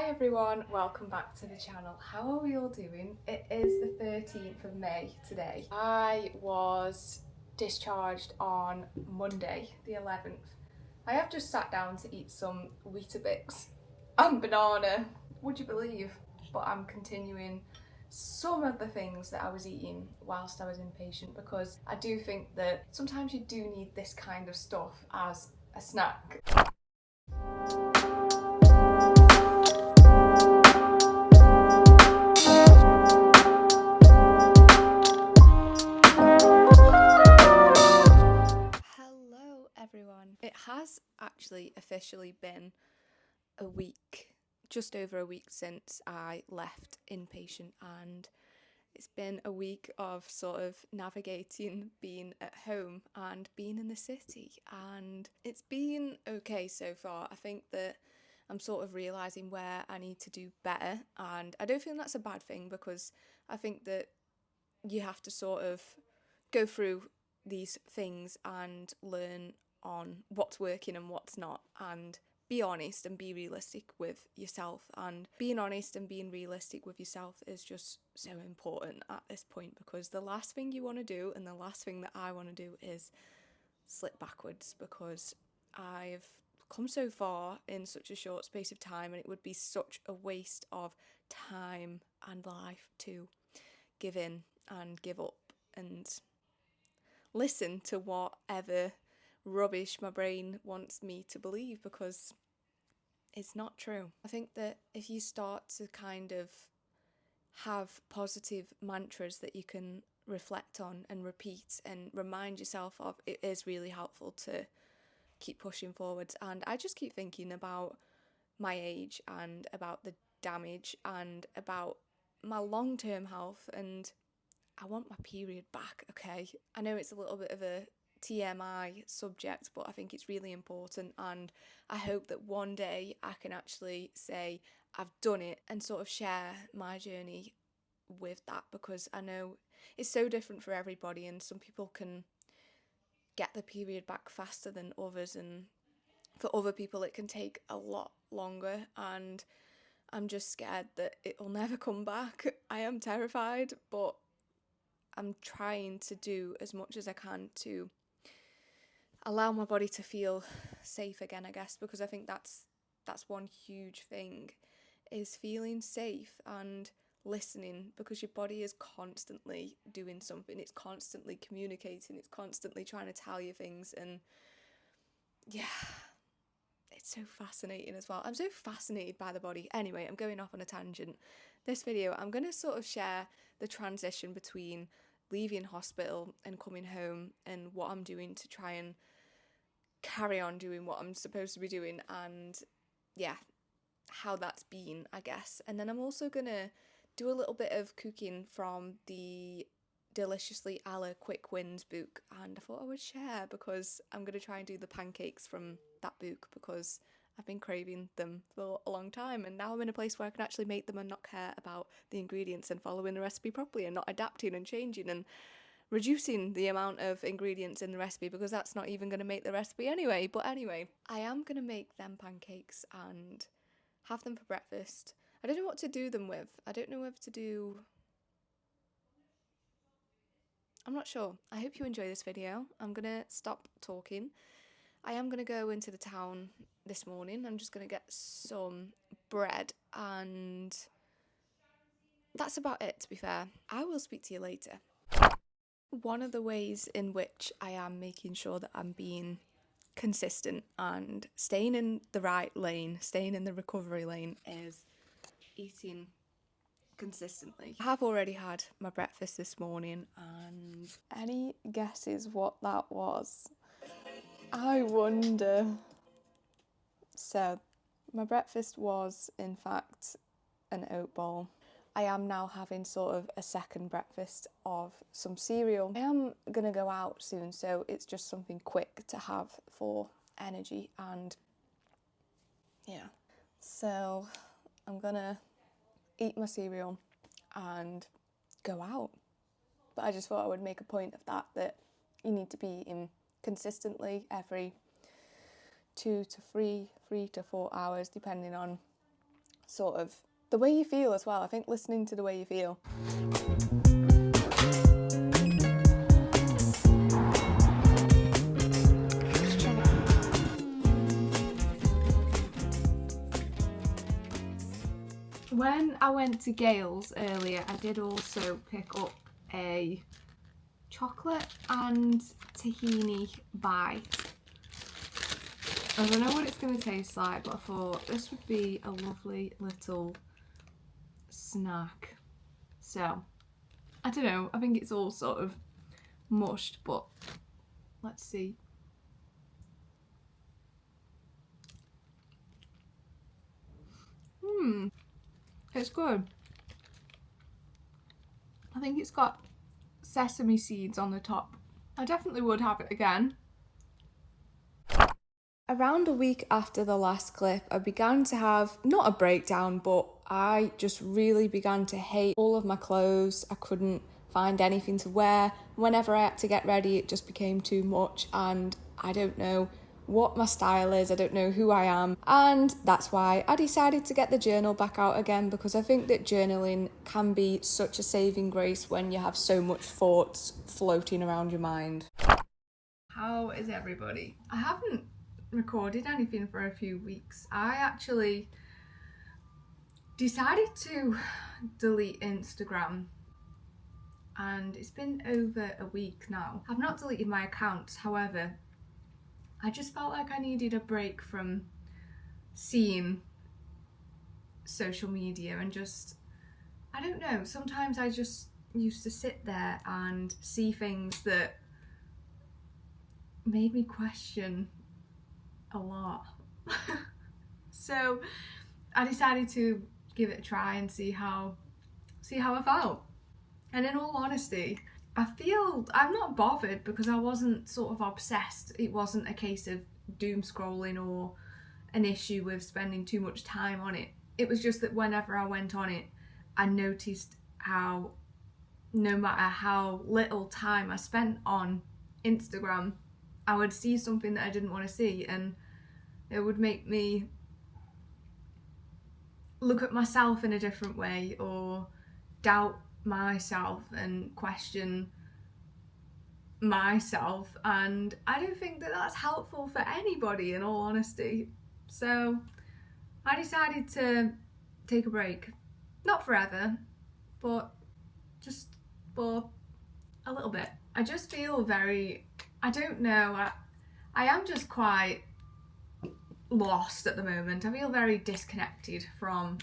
Hi everyone, welcome back to the channel. How are we all doing? It is the 13th of May today. I was discharged on Monday the 11th. I have just sat down to eat some Weetabix and banana, would you believe? But I'm continuing some of the things that I was eating whilst I was inpatient because I do think that sometimes you do need this kind of stuff as a snack. Hello everyone. It has actually officially been a week, just over a week since I left inpatient, and it's been a week of sort of navigating being at home and being in the city, and it's been okay so far. I think that I'm sort of realising where I need to do better, and I don't think that's a bad thing because I think that you have to sort of go through these things and learn on what's working and what's not, and be honest and be realistic with yourself. And being honest and being realistic with yourself is just so important at this point, because the last thing you want to do, and the last thing that I want to do, is slip backwards, because I've come so far in such a short space of time, and it would be such a waste of time and life to give in and give up and listen to whatever rubbish my brain wants me to believe, because it's not true. I think that if you start to kind of have positive mantras that you can reflect on and repeat and remind yourself of, it is really helpful to keep pushing forwards. And I just keep thinking about my age and about the damage and about my long-term health, and I want my period back, okay? I know it's a little bit of a TMI subject, but I think it's really important, and I hope that one day I can actually say I've done it and sort of share my journey with that, because I know it's so different for everybody, and some people can get the period back faster than others, and for other people it can take a lot longer, and I'm just scared that it will never come back. I am terrified, but I'm trying to do as much as I can to allow my body to feel safe again, I guess, because I think that's one huge thing, is feeling safe and listening, because your body is constantly doing something, it's constantly communicating, it's constantly trying to tell you things. And yeah, it's so fascinating as well. I'm so fascinated by the body. Anyway, I'm going off on a tangent. This video, I'm going to sort of share the transition between leaving hospital and coming home, and what I'm doing to try and carry on doing what I'm supposed to be doing, and yeah, how that's been, I guess. And then I'm also going to do a little bit of cooking from the Deliciously Alla Quick Wins book, and I thought I would share because I'm going to try and do the pancakes from that book, because I've been craving them for a long time, and now I'm in a place where I can actually make them and not care about the ingredients and following the recipe properly and not adapting and changing and reducing the amount of ingredients in the recipe, because that's not even going to make the recipe anyway. But anyway, I am going to make them pancakes and have them for breakfast. I don't know what to do them with. I don't know whether to do... I'm not sure. I hope you enjoy this video. I'm going to stop talking. I am going to go into the town this morning. I'm just going to get some bread, and that's about it, to be fair. I will speak to you later. One of the ways in which I am making sure that I'm being consistent and staying in the right lane, staying in the recovery lane, is eating consistently. I have already had my breakfast this morning, and any guesses what that was? I wonder. So, my breakfast was, in fact, an oat bowl. I am now having sort of a second breakfast of some cereal. I am gonna go out soon, so it's just something quick to have for energy, and yeah. So, I'm gonna eat my cereal and go out. But I just thought I would make a point of that you need to be eating consistently every 3 to 4 hours, depending on sort of the way you feel as well. I think listening to the way you feel. When I went to Gales earlier, I did also pick up a chocolate and tahini bite. I don't know what it's going to taste like, but I thought this would be a lovely little snack. So, I don't know, I think it's all sort of mushed, but let's see. It's good. I think it's got sesame seeds on the top. I definitely would have it again. Around a week after the last clip, I began to have, not a breakdown, but I just really began to hate all of my clothes. I couldn't find anything to wear. Whenever I had to get ready, it just became too much, and I don't know what my style is, I don't know who I am, and that's why I decided to get the journal back out again, because I think that journaling can be such a saving grace when you have so much thoughts floating around your mind. How is everybody? I haven't recorded anything for a few weeks. I actually decided to delete Instagram, and it's been over a week now. I've not deleted my accounts, however, I just felt like I needed a break from seeing social media and just, I don't know, sometimes I just used to sit there and see things that made me question a lot. So I decided to give it a try and see how I felt. And in all honesty, I'm not bothered, because I wasn't sort of obsessed. It wasn't a case of doom scrolling or an issue with spending too much time on it. It was just that whenever I went on it, I noticed how no matter how little time I spent on Instagram, I would see something that I didn't want to see, and it would make me look at myself in a different way, or doubt myself and question myself, and I don't think that that's helpful for anybody, in all honesty. So I decided to take a break. Not forever, but just for a little bit. I just feel very, I don't know, I am just quite lost at the moment. I feel very disconnected from,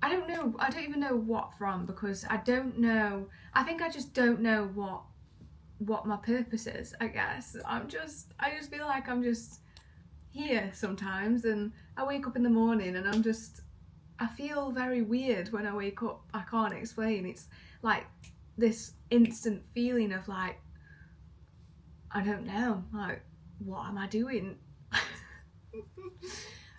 I don't even know what from, because I don't know, I think I just don't know what my purpose is, I guess. I just feel like I'm just here sometimes, and I wake up in the morning and I feel very weird when I wake up. I can't explain. It's like this instant feeling of like, I don't know, like, what am I doing?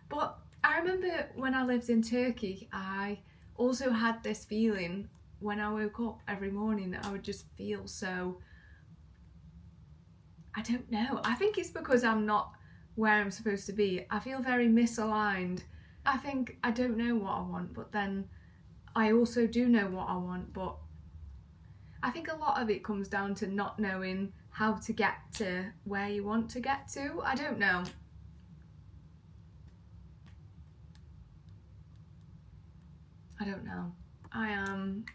But I remember when I lived in Turkey, I also had this feeling when I woke up every morning that I would just feel so, I don't know. I think it's because I'm not where I'm supposed to be. I feel very misaligned. I think I don't know what I want, but then I also do know what I want. But I think a lot of it comes down to not knowing how to get to where you want to get to. I don't know. I don't know. I am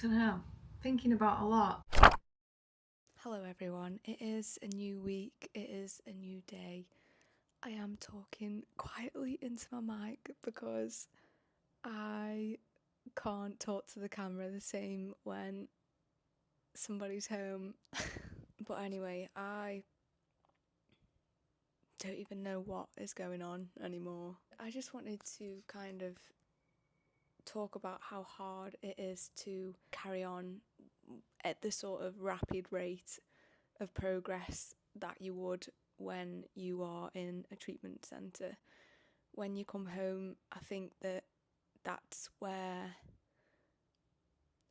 don't know, thinking about a lot. Hello everyone, it is a new week, it is a new day. I am talking quietly into my mic because I can't talk to the camera the same when somebody's home. But anyway, I don't even know what is going on anymore. I just wanted to kind of talk about how hard it is to carry on at the sort of rapid rate of progress that you would when you are in a treatment centre. When you come home, I think that that's where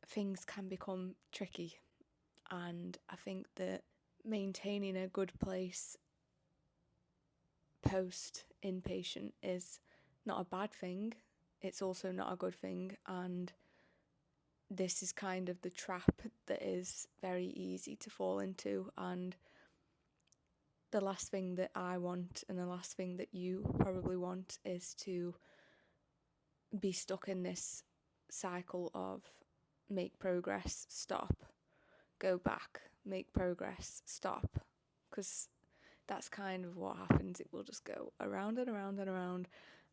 things can become tricky, and I think that maintaining a good place post inpatient is not a bad thing. It's also not a good thing, and this is kind of the trap that is very easy to fall into. And the last thing that I want, and the last thing that you probably want, is to be stuck in this cycle of make progress, stop, go back, make progress, stop, because that's kind of what happens. It will just go around and around and around,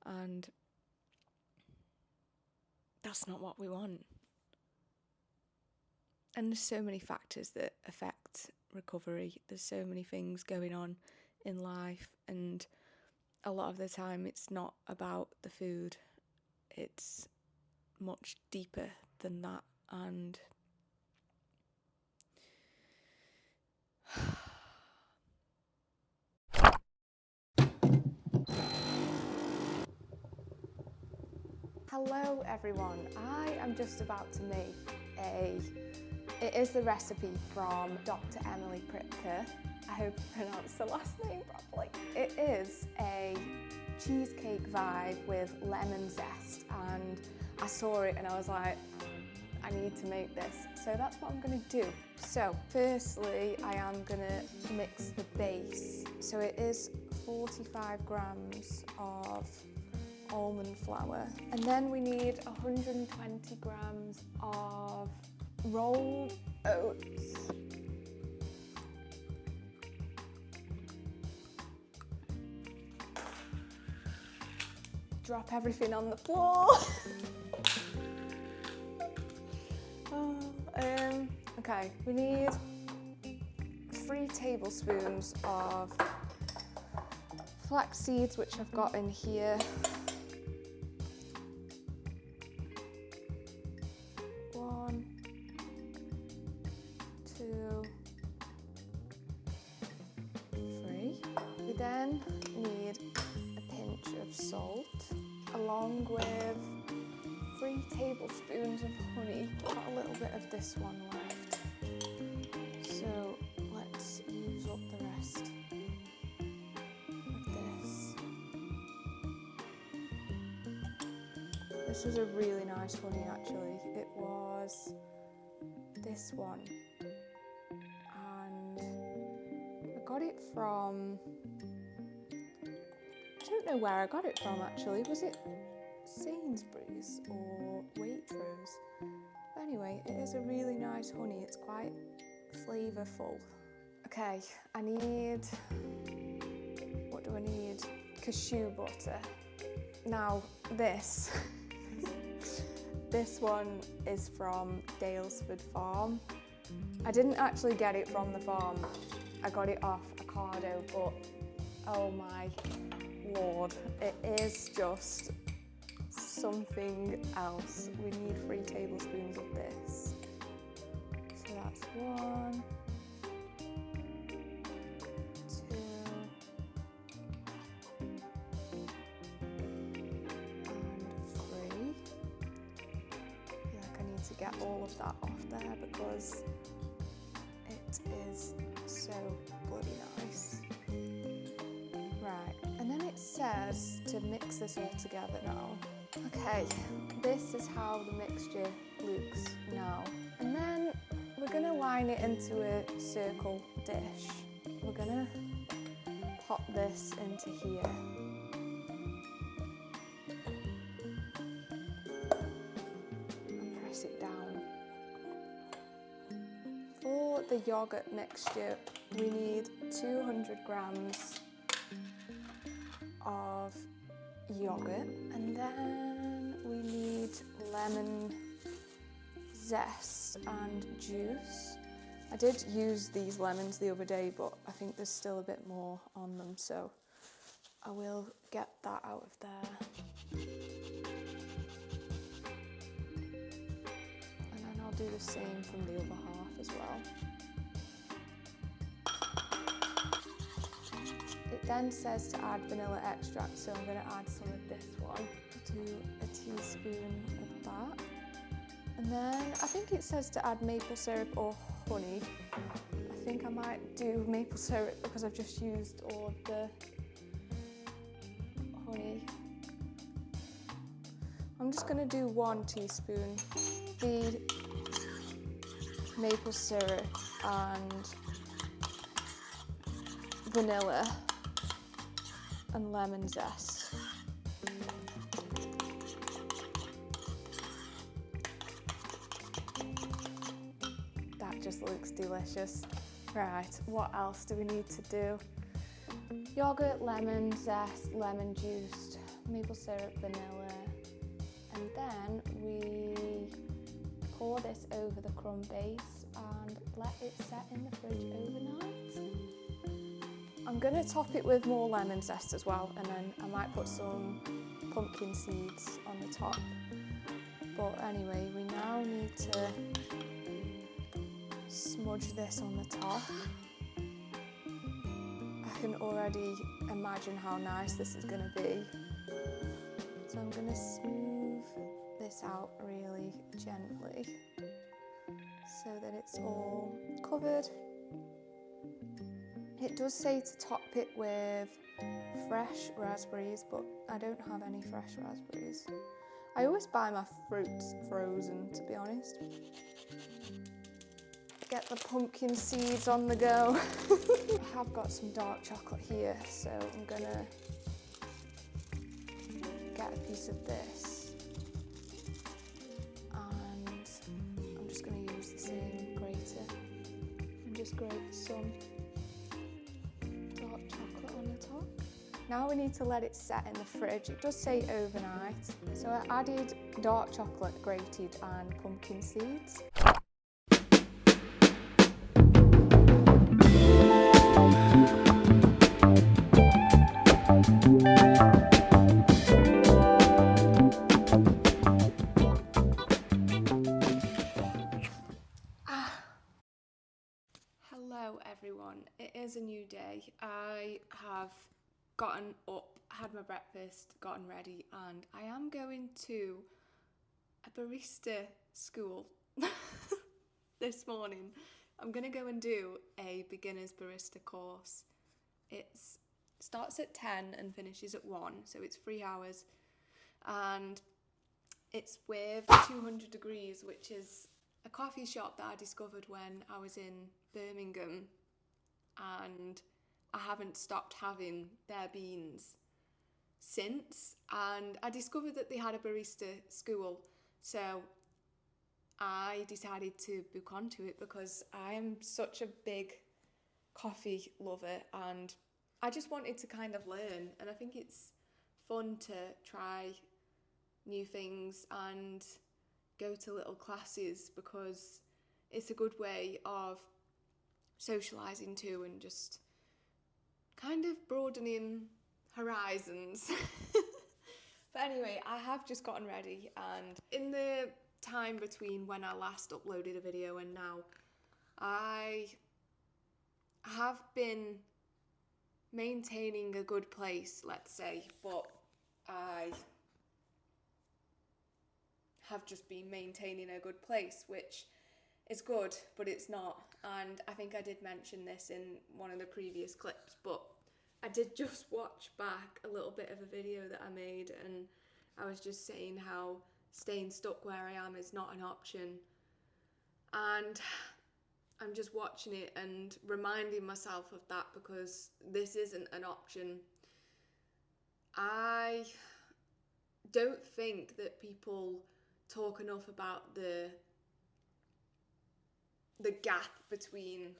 and that's not what we want. And there's so many factors that affect recovery. There's so many things going on in life, and a lot of the time it's not about the food. It's much deeper than that. And hello everyone, I am just about to make it is the recipe from Dr. Emily Pripker. I hope I pronounced the last name properly. It is a cheesecake vibe with lemon zest, and I saw it and I was like, I need to make this. So that's what I'm going to do. So firstly, I am going to mix the base. So it is 45 grams of almond flour. And then we need 120 grams of rolled oats. Drop everything on the floor. Okay, we need 3 tablespoons of flax seeds, which I've got in here. 1, 2, 3. We then need a pinch of salt, along with 3 tablespoons of honey. Got a little bit of this one left, so let's use up the rest of this. This was a really nice honey actually. It was this one, and I got it from, I don't know where I got it from actually. Was it Sainsbury's or Waitrose? But anyway, it is a really nice honey. It's quite flavourful. Okay, I need, what do I need? Cashew butter. Now this, this one is from Dalesford Farm. I didn't actually get it from the farm. I got it off Ocado, but oh my lord, it is just something else. We need 3 tablespoons of this. So that's 1, 2, and 3. I feel like I need to get all of that off there because it is so bloody nice. Right, and then it says to mix this all together now. Okay, this is how the mixture looks now. And then we're going to line it into a circle dish. We're going to pop this into here. And press it down. For the yogurt mixture, we need 200 grams of yogurt, and then we need lemon zest and juice. I did use these lemons the other day, but I think there's still a bit more on them, so I will get that out of there. And then I'll do the same from the other half as well. It then says to add vanilla extract, so I'm going to add some of this one. Do a teaspoon of that. And then I think it says to add maple syrup or honey. I think I might do maple syrup because I've just used all of the honey. I'm just going to do 1 teaspoon, the maple syrup and vanilla and lemon zest. That just looks delicious. Right, what else do we need to do? Yogurt, lemon zest, lemon juice, maple syrup, vanilla, and then we pour this over the crumb base and let it set in the fridge overnight. I'm going to top it with more lemon zest as well, and then I might put some pumpkin seeds on the top. But anyway, we now need to smudge this on the top. I can already imagine how nice this is going to be. So I'm going to smooth this out really gently so that it's all covered. It does say to top it with fresh raspberries, but I don't have any fresh raspberries. I always buy my fruits frozen, to be honest. Get the pumpkin seeds on the go. I have got some dark chocolate here, so I'm gonna get a piece of this. And I'm just gonna use the same grater and just grate some dark chocolate on the top. Now we need to let it set in the fridge. It does say overnight. So I added dark chocolate grated and pumpkin seeds. Hello everyone, it is a new day. I have gotten up, had my breakfast, gotten ready, and I am going to a barista school this morning. I'm going to go and do a beginner's barista course. It starts at 10 and finishes at 1, so it's 3 hours, and it's with 200 Degrees, which is a coffee shop that I discovered when I was in Birmingham, and I haven't stopped having their beans since. And I discovered that they had a barista school, so I decided to book onto it because I am such a big coffee lover and I just wanted to kind of learn, and I think it's fun to try new things and go to little classes because it's a good way of socialising too and just kind of broadening horizons. But anyway, I have just gotten ready, and in the time between when I last uploaded a video and now, I have been maintaining a good place, let's say, but I have just been maintaining a good place, which is good, but it's not. And I think I did mention this in one of the previous clips, but I did just watch back a little bit of a video that I made, and I was just saying how staying stuck where I am is not an option. And I'm just watching it and reminding myself of that because this isn't an option. I don't think that people talk enough about the gap between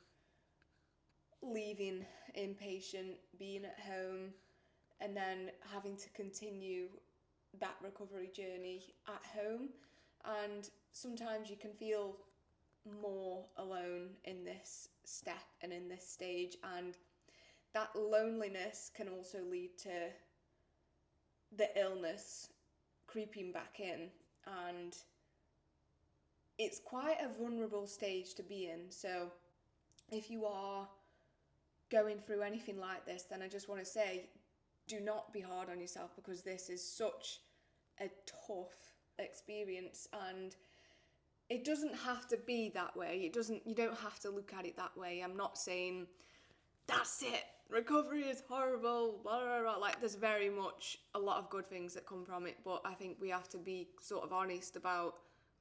leaving inpatient, being at home, and then having to continue that recovery journey at home. And sometimes you can feel more alone in this step and in this stage, and that loneliness can also lead to the illness creeping back in, and it's quite a vulnerable stage to be in. So if you are going through anything like this, then I just want to say, do not be hard on yourself, because this is such a tough experience, and it doesn't have to be that way. You don't have to look at it that way. I'm not saying that's it, recovery is horrible, blah, blah, blah. Like, there's very much a lot of good things that come from it, but I think we have to be sort of honest about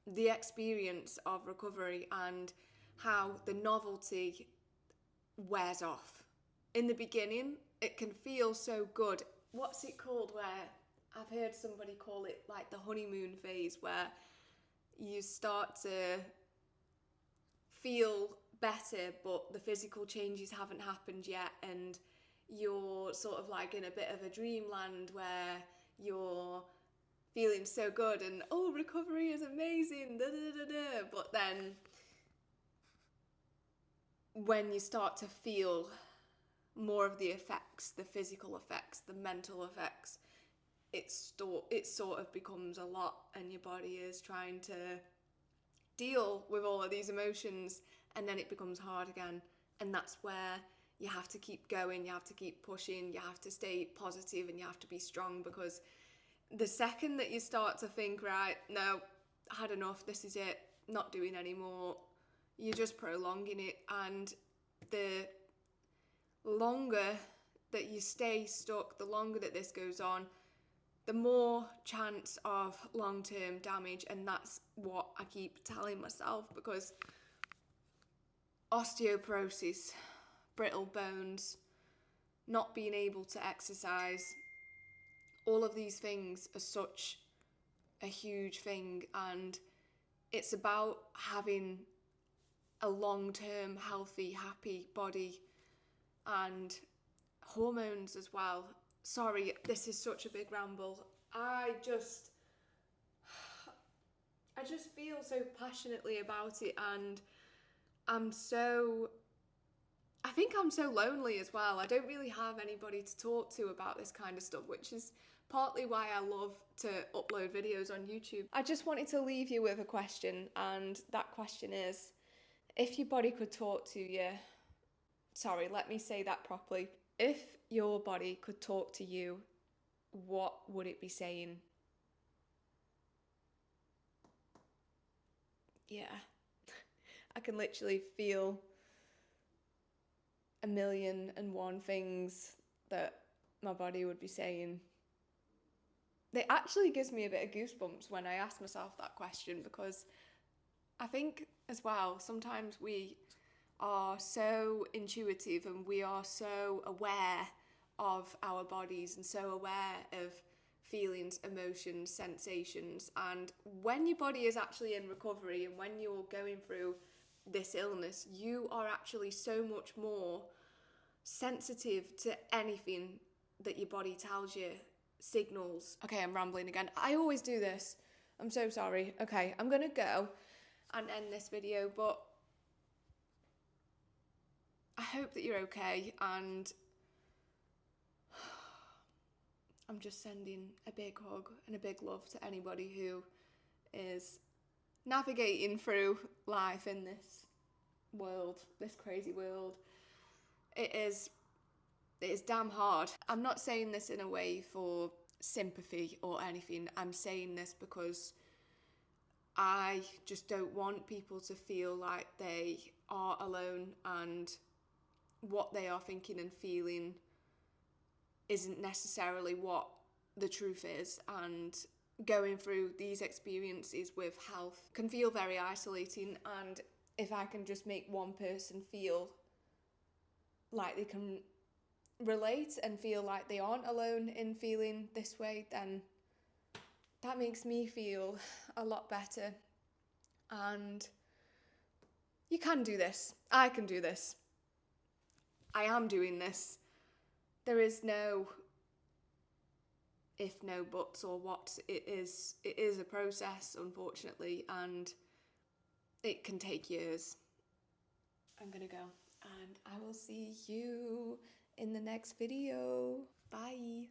the experience of recovery and how the novelty wears off. In the beginning, it can feel so good. What's it called, where I've heard somebody call it like the honeymoon phase, where you start to feel better, but the physical changes haven't happened yet, and you're sort of like in a bit of a dreamland where you're feeling so good and oh, recovery is amazing, da, da, da, da. But then when you start to feel more of the effects, the physical effects, the mental effects, it sort of becomes a lot, and your body is trying to deal with all of these emotions, and then it becomes hard again. And that's where you have to keep going, you have to keep pushing, you have to stay positive, and you have to be strong, because the second that you start to think, right, no, I had enough, this is it, not doing anymore, you're just prolonging it. And the longer that you stay stuck, the longer that this goes on, the more chance of long-term damage. And that's what I keep telling myself, because osteoporosis, brittle bones, not being able to exercise, all of these things are such a huge thing, and it's about having a long-term healthy, happy body, and hormones as well. Sorry, this is such a big ramble. I just feel so passionately about it, and I think I'm so lonely as well. I don't really have anybody to talk to about this kind of stuff, which is partly why I love to upload videos on YouTube. I just wanted to leave you with a question, and that question is, if your body could talk to you, sorry, let me say that properly. If your body could talk to you, what would it be saying? Yeah, I can literally feel 1,000,001 things that my body would be saying. It actually gives me a bit of goosebumps when I ask myself that question, because I think as well, sometimes we are so intuitive and we are so aware of our bodies and so aware of feelings, emotions, sensations. And when your body is actually in recovery and when you're going through this illness, you are actually so much more sensitive to anything that your body tells you, signals. Okay, I'm rambling again. I always do this. I'm so sorry. Okay, I'm gonna go and end this video, but I hope that you're okay, and I'm just sending a big hug and a big love to anybody who is navigating through life in this world, this crazy world. It is damn hard. I'm not saying this in a way for sympathy or anything. I'm saying this because I just don't want people to feel like they are alone, and what they are thinking and feeling isn't necessarily what the truth is. And going through these experiences with health can feel very isolating, and if I can just make one person feel like they can relate and feel like they aren't alone in feeling this way, then that makes me feel a lot better. And you can do this. I can do this. I am doing this. There is no if, no buts or what. It is a process, unfortunately, and it can take years. I'm gonna go, and I will see you in the next video. Bye.